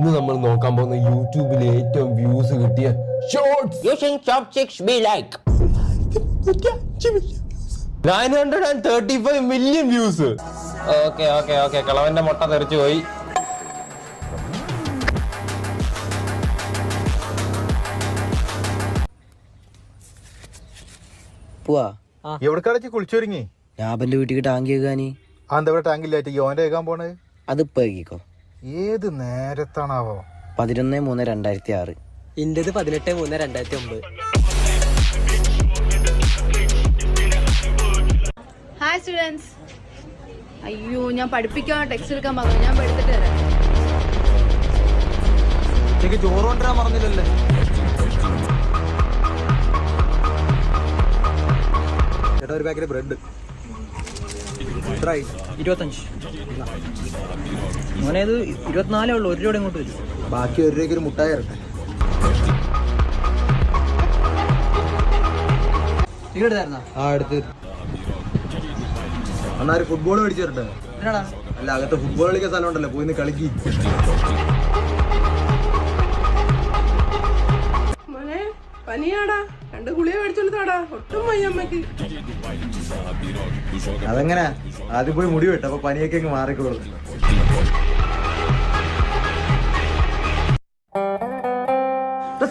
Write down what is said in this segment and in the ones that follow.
ഇന്ന് നമ്മൾ നോക്കാൻ പോകുന്ന യൂട്യൂബിൽ ഏറ്റവും വ്യൂസ് കിട്ടിയ shorts. Using chopsticks be like 935 million views. Okay കളവന്റെ മുട്ട തെറിച്ചു പോയി. പോവാ എവിടെക്കാടച്ച് കുളിച്ചൊരുങ്ങി? ലാബന്റെ വീട്ടിൽ ടാങ്ക് കേൾക്കാനി. അതെവിടെ ടാങ്കില്ലായിട്ട് യോന്റെ കേൾക്കാൻ പോണത്? അതിപ്പോ കേൾക്കോ. ഏത് നേരത്താണാവോ? 11/3/2006. ഇന്റത് 18/3/2009. Hi students. അയ്യോ, ഞാൻ പഠിപ്പിക്കാൻ ടെക്സ്റ്റ് എടുക്കാൻ പറഞ്ഞു. ഞാൻ എടുത്തിട്ട് തരാം. ചോറ് കൊണ്ടുവരാൻ പറഞ്ഞില്ലല്ലേ? ചേട്ടാ ഒരു പാക്കറ്റ് ബ്രെഡ്. 25. മോനേത് 24 ഉള്ളു. 1 രൂപ ഇങ്ങോട്ട് വരും. ബാക്കി 1 രൂപയ്ക്ക് ഒരു മുട്ടായി ഇറട്ടെ. എടുത്ത് അന്നാര് ഫുട്ബോൾ മേടിച്ചു തരട്ടെ? അല്ല, അകത്ത് ഫുട്ബോൾ കളിക്കാൻ സ്ഥലം ഉണ്ടല്ലോ, പോയിന്ന് കളിക്ക്. മോനെ പനിയാടാ, 2 ഗുളിക മേടിച്ചോണ്ടാടാ. ഒട്ടും വയ്യമ്മക്ക്. അതെങ്ങനെ? ആദ്യം പോയി മുടി വെട്ട്, അപ്പൊ പനിയൊക്കെ അങ്ങ് മാറിക്കോളും.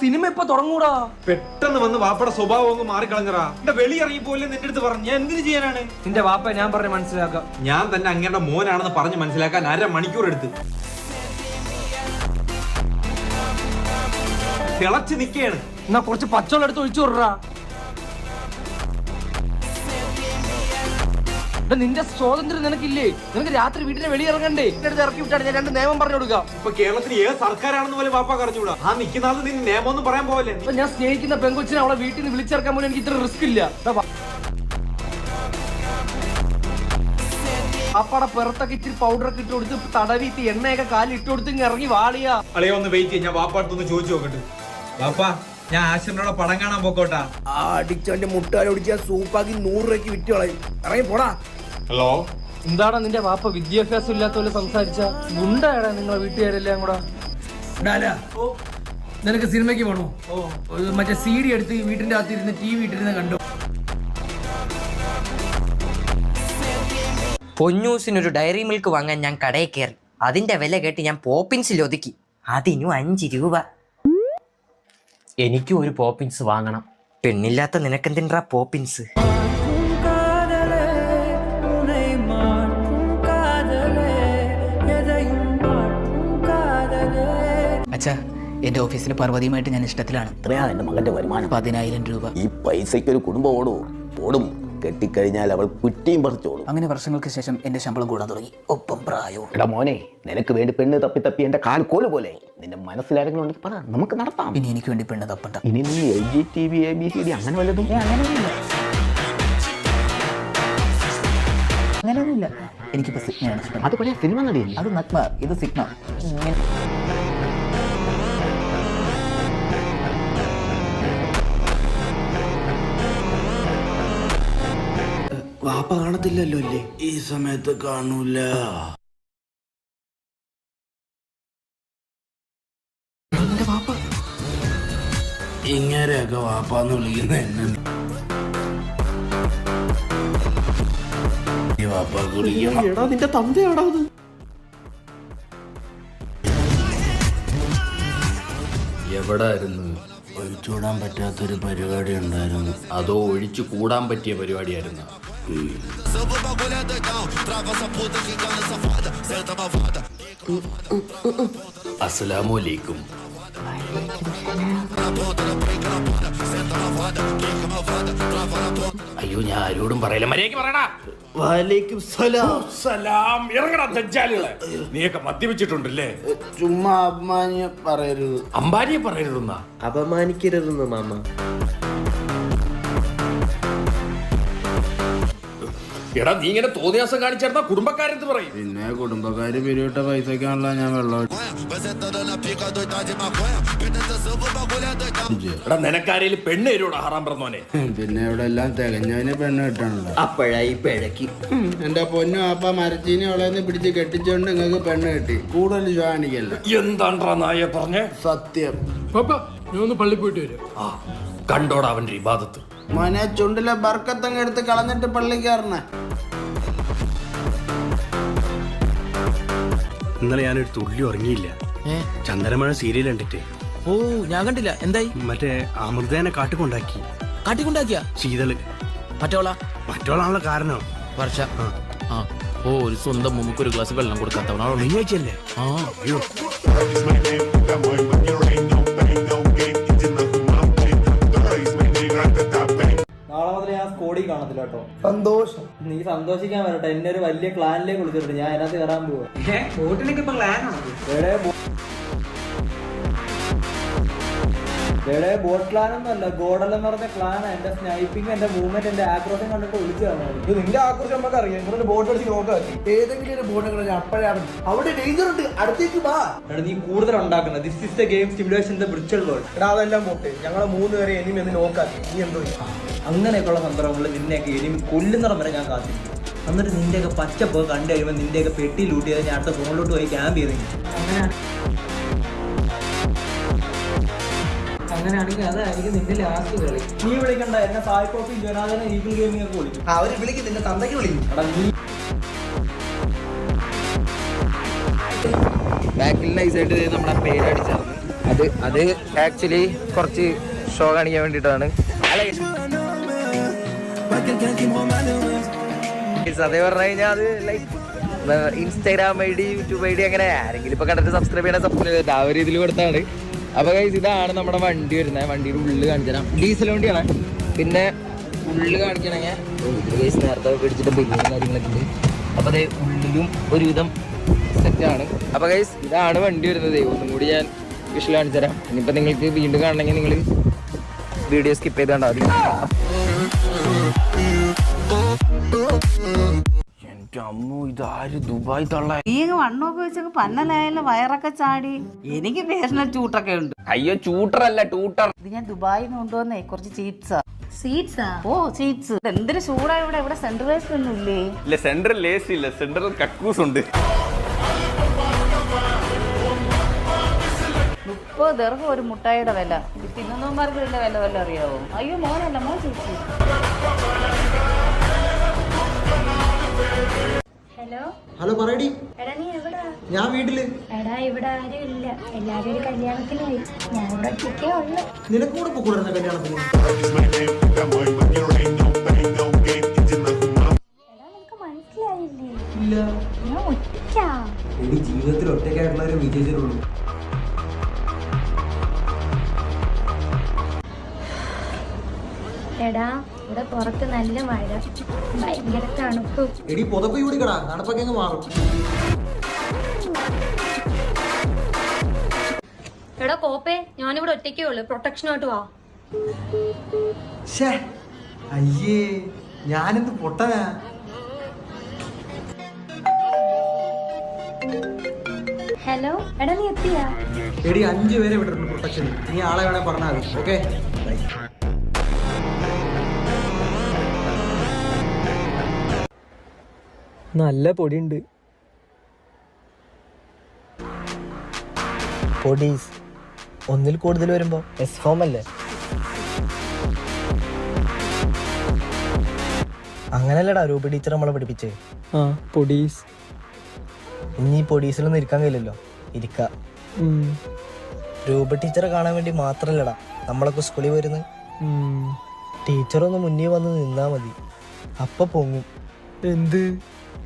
സിനിമ ഇപ്പൊ തുടങ്ങൂടാ. പെട്ടെന്ന് വന്ന് വാപ്പയുടെ സ്വഭാവം അങ്ങ് മാറിക്കളഞ്ഞറാ. എന്റെ വെളി ഇറങ്ങി പോലെ നിന്റെ അടുത്ത് പറഞ്ഞു. ഞാൻ എന്തിനു ചെയ്യാനാണ്? നിന്റെ വാപ്പ ഞാൻ പറഞ്ഞ് മനസ്സിലാക്കാം. ഞാൻ തന്നെ അങ്ങയുടെ മോനാണെന്ന് പറഞ്ഞ് മനസ്സിലാക്കാൻ 1/2 മണിക്കൂർ എടുത്ത്. തിളച്ച് നിൽക്കുകയാണ്. എന്നാ കുറച്ച് പച്ചവെള്ളം എടുത്ത് ഒഴിച്ചു വിടറാ. നിന്റെ സ്വാതന്ത്ര്യം നിനക്കില്ലേ? നിനക്ക് രാത്രി വീട്ടിലെ വെളിയിറങ്ങണ്ടേ? അടുത്ത് ഇറക്കി വിട്ടാണ് ഞാൻ 2 നിയമം പറഞ്ഞു കൊടുക്കാം. ഇപ്പൊ കേരളത്തിൽ ഏത് സർക്കാരാണെന്ന് പോലെ വാപ്പ കറിഞ്ഞൂടാ. ആ നിൽക്കുന്ന ആൾ നിന്റെ നിയമം ഒന്നും പറയാൻ പോവല്ലേ? ഞാൻ സ്നേഹിക്കുന്ന പെങ്കൊച്ചിനെ അവളെ വീട്ടിൽ നിന്ന് വിളിച്ചിറക്കാൻ പോലും എനിക്ക് ഇത്ര റിസ്ക് ഇല്ല. അപ്പാടെ പിറത്തൊക്കെ ഇച്ചിരി പൗഡറൊക്കെ ഇട്ട് കൊടുത്ത് തടവിട്ട് എണ്ണയൊക്കെ കാലിൽ ഇട്ട് കൊടുത്ത് ഇറങ്ങി വാളിയാ. അളയോ ഒന്ന് വെയിറ്റ് ചെയ്യാം. ഞാൻ വാപ്പാടുത്തൊന്ന് ചോദിച്ചു നോക്കട്ടെ. വാപ്പ, ഞാൻ ആശിറിനോട് പടം കാണാൻ പോക്കോട്ടാ. അടിച്ചവന്റെ മുട്ടാലൊടിച്ച സൂപ്പാക്കി 100 രൂപയ്ക്ക് വിറ്റ് കളയും. ഇറങ്ങി പോടാ. ഹലോ, എന്താടാ നിന്റെ വാപ്പ വിദ്യാഭ്യാസം ഇല്ലാത്ത പോലെ സംസാരിച്ച? ഗുണ്ടാടാ നിങ്ങളെ വീട്ടുകാരെല്ലാം കൂടെ. നിനക്ക് സിനിമയ്ക്ക് പോണോ? മറ്റേ CD എടുത്ത് വീട്ടിന്റെ അകത്തിരുന്ന് TV ഇട്ടിരുന്ന് കണ്ടോ? പൊന്നൂസിനൊരു ഡയറി മിൽക്ക് വാങ്ങാൻ ഞാൻ കടയിൽ കയറി. അതിന്റെ വില കേട്ട് ഞാൻ പോപ്പിൻസിൽ ഒതുക്കി. അതിനും 5 രൂപ. എനിക്കും ഒരു പോപ്പിൻസ് വാങ്ങണം. പെണ്ണില്ലാത്ത നിനക്കെന്തിനാ പോപ്പിൻസ്? അച്ഛാ, എന്റെ ഓഫീസിലെ പർവ്വതിയുമായിട്ട് ഞാൻ ഇഷ്ടത്തിലാണ്. എത്രയാ എന്റെ മകന്റെ വരുമാനം? 10,000 രൂപ. ഈ പൈസയ്ക്ക് ഒരു കുടുംബം ഓടും. കെട്ടിക്കഴിഞ്ഞാൽ അവൾ കുറ്റിയും പറിച്ചോളും. അങ്ങനെ വർഷങ്ങൾക്ക് ശേഷം എന്റെ ശമ്പളം കൂടാൻ തുടങ്ങി. ഒപ്പം പ്രായവും. എടാ മോനെ, നിനക്ക് വേണ്ടി പെണ്ണ് തപ്പി എന്റെ കാൽ കോല് പോലെ. നിന്റെ മനസ്സിലാരെങ്കിലും ഉണ്ടെങ്കിൽ പറ, നമുക്ക് നടത്താം. ഇനി എനിക്ക് വേണ്ടി പെണ്ണ് തപ്പണ്ട. ഇനി നീ LGTV ABCD അങ്ങനെ വല്ലതും? അങ്ങനെയൊന്നുമില്ല. എനിക്കിപ്പോ സിഗ്മയാണ് ഇഷ്ടം. അത് പഴയ സിനിമ നടിയല്ലേ? അത് നഗ്മ, ഇത് സിഗ്മ. വാപ്പ കാണത്തില്ലല്ലോ അല്ലേ? ഈ സമയത്ത് കാണൂല. വാപ്പ ഇങ്ങനെയൊക്കെ വാപ്പാന്ന് വിളിക്കുന്ന എന്നെ വാപ്പ കുളിക്കണം. എടാ നിന്റെ തന്തയാടാ അത്. എവിടായിരുന്നു? ഒഴിച്ചുകൂടാൻ പറ്റാത്തൊരു പരിപാടി ഉണ്ടായിരുന്നു. അതോ ഒഴിച്ചു കൂടാൻ പറ്റിയ പരിപാടിയായിരുന്നു? അസ്സലാമു അലൈക്കും. അയ്യോ, ഞാൻ ആരോടും പറയില്ല. മര്യാദയ്ക്ക് പറയടാ. വലൈക്കും സലാം. സലാം. ഇറങ്ങടാ ദജ്ജാലുകളെ. നീയൊക്കെ മദ്യപിച്ചിട്ടുണ്ടല്ലേ? ചുമ്മാ അപമാനിയെ പറയരുത്. അമ്പാനിയെ പറയരുതെന്നാ? അപമാനിക്കരുതെന്ന് മാമ. എടാ നീ ഇങ്ങനെ തോന്നിയാസം കാണിച്ചേർന്ന കുടുംബക്കാരെന്ത് പറയും? പിന്നെ കുടുംബക്കാര് പിരിവിട്ട പൈസക്കാണല്ലോ ഞാൻ വെള്ളം എടാ നിനക്കാരേലും പെണ്ണ് തരുവാടാ ഹറാം പറഞ്ഞോനെ. പിന്നെ ഇവിടെ എല്ലാം തികഞ്ഞവന് പെണ്ണ് കിട്ടാണല്ലോ. അപ്പോഴായി പിഴക്കി. എന്റെ പൊന്നു അപ്പ മരച്ചീനി അവളെന്ന് പിടിച്ച് കെട്ടിച്ചോണ്ട് നിങ്ങൾക്ക് പെണ്ണ് കിട്ടി. കൂടുതൽ കാണിക്കല്ല. എന്താണ്ടാ നായ പറഞ്ഞേ? സത്യം. പപ്പ ഞാൻ ഒന്ന് പള്ളി പോയിട്ട് വരും. ആ കണ്ടോടാ അവന്റെ ഇബാദത്ത്. മോനെ ചുണ്ടിലെ ബർക്കത്തങ്ങ് എടുത്ത് കളഞ്ഞിട്ട് പള്ളിക്കാരന. ഇന്നലെ ഞാനൊരു തുള്ളി ഉറങ്ങിയില്ല. ചന്ദനമഴ സീരിയൽ കണ്ടിട്ട്. ഓ ഞാൻ കണ്ടില്ല, എന്തായി? മറ്റേ അമൃതേനെ കാട്ടിക്കൊണ്ടാക്കി. കാട്ടിക്കൊണ്ടാക്കിയ ശീതള് മറ്റോളാണല്ലോ കാരണം. വർഷ ഓ ഒരു സ്വന്തം മുമ്മുക്കൊരു ഗ്ലാസ് വെള്ളം കൊടുക്കാത്തവനാണോ? നീ ചോദിച്ചല്ലേ? ആ അയ്യോ നാളെ മുതൽ ഞാൻ സ്കോഡിൽ കാണത്തില്ല കേട്ടോ. സന്തോഷം. നീ സന്തോഷിക്കാൻ വരട്ടെ. എന്നെ ഒരു വലിയ ക്ലാനിലേക്ക് വിളിച്ചിട്ടുണ്ട്. ഞാൻ അതിനകത്ത് കയറാൻ പോവാ. ബോട്ട് ക്ലാൻ ഒന്നുമല്ല, ഗോഡൽ എന്ന് പറഞ്ഞ ക്ലാൻ. എന്റെ സ്നൈപ്പിംഗ്, എന്റെ മൂവ്മെന്റ്, എന്റെ ആക്രോഷം കണ്ടിട്ട് വിളിച്ചു തന്നത്. നിന്റെ ആക്രോഷം നമുക്ക് അറിയാം. ഇവിടെ ബോട്ട് അടിച്ച് നോക്കാത്തി ഏതെങ്കിലും ഒരു ബോട്ട് അപ്പോഴാണ് അവിടെ ഡേഞ്ചർ ഉണ്ട്, അടുത്തേക്ക് വാ. എടാ നീ കൂടുതൽ ഉണ്ടാക്കുന്നത്. This is the game stimulation the virtual world. എടാ അതെല്ലാം പോട്ടെ. ഞങ്ങളെ 3 പേരെ എനിമി എന്ന് നോക്കാത്തി. നീ എന്തോ അങ്ങനെയൊക്കെയുള്ള സന്ദർഭങ്ങളിൽ നിന്നെയൊക്കെ എനിമി കൊല്ലുന്നിടം വരെ ഞാൻ കാത്തിരിക്കും. എന്നിട്ട് നിന്റെയൊക്കെ പച്ചപ്പോ കണ്ടു കഴിയുമ്പോൾ നിന്റെയൊക്കെ പെട്ടി ലൂട്ട് ചെയ്ത് ഞാൻ അടുത്ത ഫോണിലോട്ട് പോയി ക്യാമ്പ് ചെയ്തെങ്കിൽ അങ്ങനെയാണെങ്കിൽ അതായിരിക്കും നിന്റെ ലാസ്റ്റ് കളി. നീ വിളിക്കണ്ട. എന്നെ സായിക്കോപ്പി ജനാദന ഈഗിൾ ഗെയിമിംഗ് ഒക്കെ വിളിക്കും. അവര് വിളിക്കും, നിന്റെ തന്തയ്ക്ക് വിളിക്കും. എടാ നീ ബാക്കിൽ നൈസായിട്ട് നമ്മുടെ പേരടിച്ചായിരുന്നു. അത് ആക്ച്വലി കുറച്ച് ഷോ കാണിക്കാൻ വേണ്ടിയിട്ടാണ്. അതേ പറഞ്ഞു കഴിഞ്ഞാൽ അത് like Instagram I D, YouTube I D അങ്ങനെ ആരെങ്കിലും ഇപ്പൊ കണ്ടിട്ട് സബ്സ്ക്രൈബ് ചെയ്യണ ആ ഒരു ഇതിൽ കൊടുത്താണ്. അപ്പൊ ഗൈസ് ഇതാണ് നമ്മുടെ വണ്ടി വരുന്നത്. വണ്ടിയുടെ ഉള്ളിൽ കാണിച്ചു തരാം. ഡീസൽ വണ്ടിയാണ്. പിന്നെ ഉള്ളിൽ കാണിക്കണമെങ്കിൽ നേരത്തെ പിടിച്ചിട്ട് ബില്ലും കാര്യങ്ങളൊക്കെ ഉണ്ട്. അപ്പൊ അതേ ഉള്ളിലും ഒരുവിധം സെറ്റാണ്. അപ്പൊ ഗൈസ് ഇതാണ് വണ്ടി വരുന്നത്. ഒന്നും കൂടി ഞാൻ വിഷ്വൽ കാണിച്ചു തരാം. ഇനിയിപ്പോ നിങ്ങൾക്ക് വീണ്ടും കാണണമെങ്കിൽ നിങ്ങൾ വീഡിയോ സ്കിപ്പ് ചെയ്ത് കണ്ടാൽ മതി. ഇതാര് ദുബായ് തള്ള. നീ വണ്ണമൊക്കെ വെച്ചൊക്കെ പന്നലായാലും വയറൊക്കെ ചാടി. എനിക്ക് പേഴ്സണൽ ചൂട്ടൊക്കെ ഉണ്ട്. അയ്യോ ചൂട്ടറല്ല ടൂട്ടർ. ഇത് ഞാൻ ദുബായിൽ നിന്ന് കൊണ്ടുവന്നേ കുറച്ച് സീറ്റ്സാ. ഓ സീറ്റ്സ്. എന്തൊരു ചൂടാ ഇവിടെ. ഇവിടെ സെൻട്രലൈസ് ഒന്നും ഇല്ലേ? ഇല്ല, സെൻട്രൽ ലേസ് ഇല്ല, സെൻട്രൽ കക്കൂസ് ഉണ്ട്. 30 ദർഹം ഒരു മുട്ടായിയുടെ വില. ഇത് തിന്നുന്നവന്മാർക്ക് ഇതിന്റെ വില വല്ല അറിയാവോ? അയ്യോ മോനല്ല, മോൻ ചേച്ചി. ഹലോ പറയടി. എടാ നീ എവിടാ? ഞാൻ വീട്ടില്. എടാ ഇവിടെ ആരും ഇല്ല, എല്ലാരും ഒരു കല്യാണത്തിന് പോയി. ഞാൻ ഇവിടെ ഒറ്റയ്ക്കേ ഉള്ളു. നിനക്ക് കൂടെ പോകൂടാ കല്യാണത്തിന്? എടാ നിനക്ക് മനസ്സിലായില്ലേ? ഇല്ല. ഞാൻ ഒറ്റയ്ക്കാ. എടി ജീവിതത്തിൽ ഒറ്റയ്ക്കായിട്ടുള്ളവരെ വിജയിച്ചിട്ടുള്ളൂ. എടാ ഇവിടെ പുറത്ത് നല്ല മഴ, ഭയങ്കര തണുപ്പ്. എടി പുതപ്പ് ചൂടിക്കടാ, തണുപ്പൊക്കെ അങ്ങ് മാറും. എടാ കോപ്പേ, ഞാനിവിടെ ഒറ്റയ്ക്കേ ഉള്ളു, പ്രൊട്ടക്ഷനായിട്ട് വാ. അയ്യേ ഞാനെന്ത് പൊട്ടനാ. ഹലോ എടാ നീ എത്തിയാ? എടി 5 പേരെ വിട്ടിട്ടുണ്ട് പ്രൊട്ടക്ഷൻ. നീ ആളെ വേണേ പറഞ്ഞാൽ മതി. ഓക്കെ നല്ല പൊടിയുണ്ട്. പൊടീസ് ഒന്നിൽ കൂടുതൽ വരുമ്പോ എസ് ഫോം അല്ലേ? അങ്ങനല്ലടാ രൂപ ടീച്ചർ നമ്മളെ പഠിപ്പിച്ചേ. പൊടീസ്. ഇനി പൊടീസിലൊന്നും ഇരിക്കാൻ കഴിയില്ലല്ലോ. ഇരിക്ക. രൂപ ടീച്ചറെ കാണാൻ വേണ്ടി മാത്രല്ലടാ നമ്മളൊക്കെ സ്കൂളിൽ വരുന്നത്. ടീച്ചറൊന്ന് മുന്നേ വന്ന് നിന്നാ മതി, അപ്പൊ പൊങ്ങും. എന്ത്?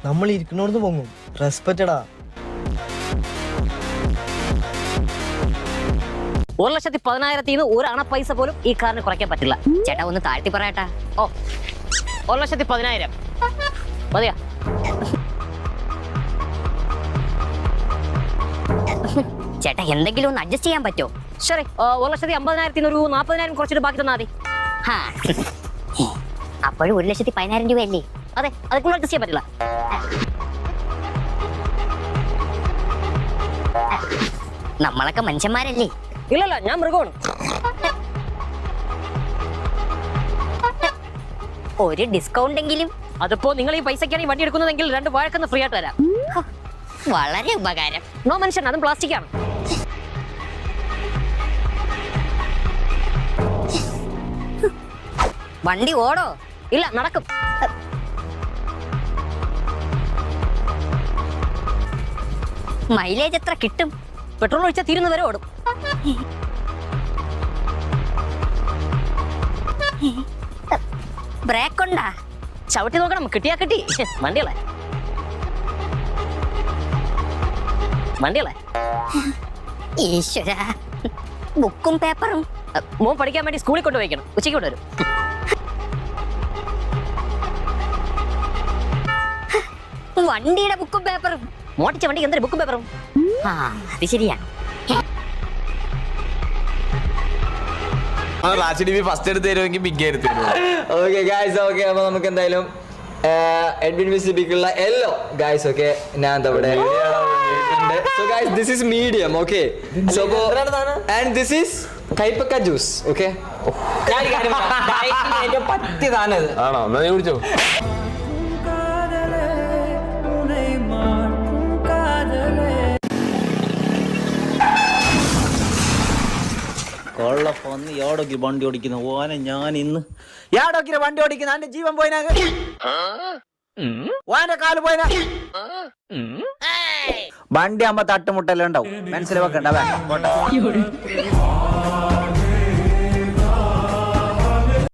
നമ്മൾ ഇരിക്കണോടന്ന് പൊങ്ങും. റെസ്പെക്റ്റഡാ. 1,10,000 ഒരു അണ പൈസ പോലും ഈ കാറിന് കുറയ്ക്കാൻ പറ്റില്ല. ചേട്ടാ ഒന്ന് താഴ്ത്തി പറയട്ടാ. ഓ 1,10,000 മതിയാ? ചേട്ടാ എന്തെങ്കിലും ഒന്ന് അഡ്ജസ്റ്റ് ചെയ്യാൻ പറ്റുമോ? ശരി 1,50,000 ഒരു 40,000 കുറച്ചിട്ട് ബാക്കി തന്നാ മതി. അപ്പോഴും 1,10,000 രൂപയല്ലേ? അതെ അതിക്കുള്ള അഡ്ജസ്റ്റ് ചെയ്യാൻ പറ്റില്ല. നമ്മളൊക്കെ മനുഷ്യന്മാരല്ലേ? ഇല്ലല്ല, ഞാൻ മൃഗമാണ്. ഒരു ഡിസ്കൗണ്ട് എങ്കിലും. അതിപ്പോ നിങ്ങൾ ഈ പൈസക്കാണ് ഈ വണ്ടി എടുക്കുന്നതെങ്കിൽ 2 വാഴക്കൊന്ന് ഫ്രീ ആയിട്ട് തരാം. വളരെ ഉപകാരം. നോ മനുഷ്യൻ, അതും പ്ലാസ്റ്റിക് ആണ്. വണ്ടി ഓടോ? ഇല്ല, നടക്കും. മൈലേജ് എത്ര കിട്ടും? പെട്രോൾ ഒഴിച്ചാൽ തീരുന്നവരെ ഓടും. ബ്രേക്ക് ഉണ്ടാ? ചവിട്ടി നോക്കണം, കിട്ടിയാ കിട്ടി. വണ്ടികളെ ഈശ്വര, ബുക്കും പേപ്പറും. മോൻ പഠിക്കാൻ വേണ്ടി സ്കൂളിൽ കൊണ്ടുപോയിക്കണം, ഉച്ചയ്ക്ക് കൊണ്ടുവരും. വണ്ടിയുടെ ബുക്കും പേപ്പറും. മോട്ടിച്ച വണ്ടിക്ക് എന്തൊരു ബുക്കും പേപ്പറും? അത് ശരിയാ. ഫസ്റ്റ് എടുത്ത് തരുമെങ്കിൽ ബിഗ് എടുത്ത് തരും. Okay guys, okay. അപ്പൊ നമുക്ക് എന്തായാലും എഡ്വിൻ വിസിബിക്കുള്ള യെല്ലോ ഗായ്സ്. ഓക്കെ, ഞാൻ എന്താ ഇവിടെ. So guys, this is medium, okay? So and this is കൈപ്പക്ക ജ്യൂസ്. ഓക്കെ, പറ്റിയതാണത്. ആണോ? എന്നാ നീ കുടിച്ചോ. കൊള്ളപ്പൊന്ന് യാടോക്കി വണ്ടി ഓടിക്കുന്ന ഓനെ ഞാൻ ഇന്ന് യാടോക്കിനെ വണ്ടി ഓടിക്കുന്ന എന്റെ ജീവൻ പോയിനാ, ഓന്റെ കാല് പോയിനാ. വണ്ടി ആകുമ്പോ തട്ടുമുട്ടെല്ലാം ഉണ്ടാവും, മനസ്സിലാക്കണ്ട.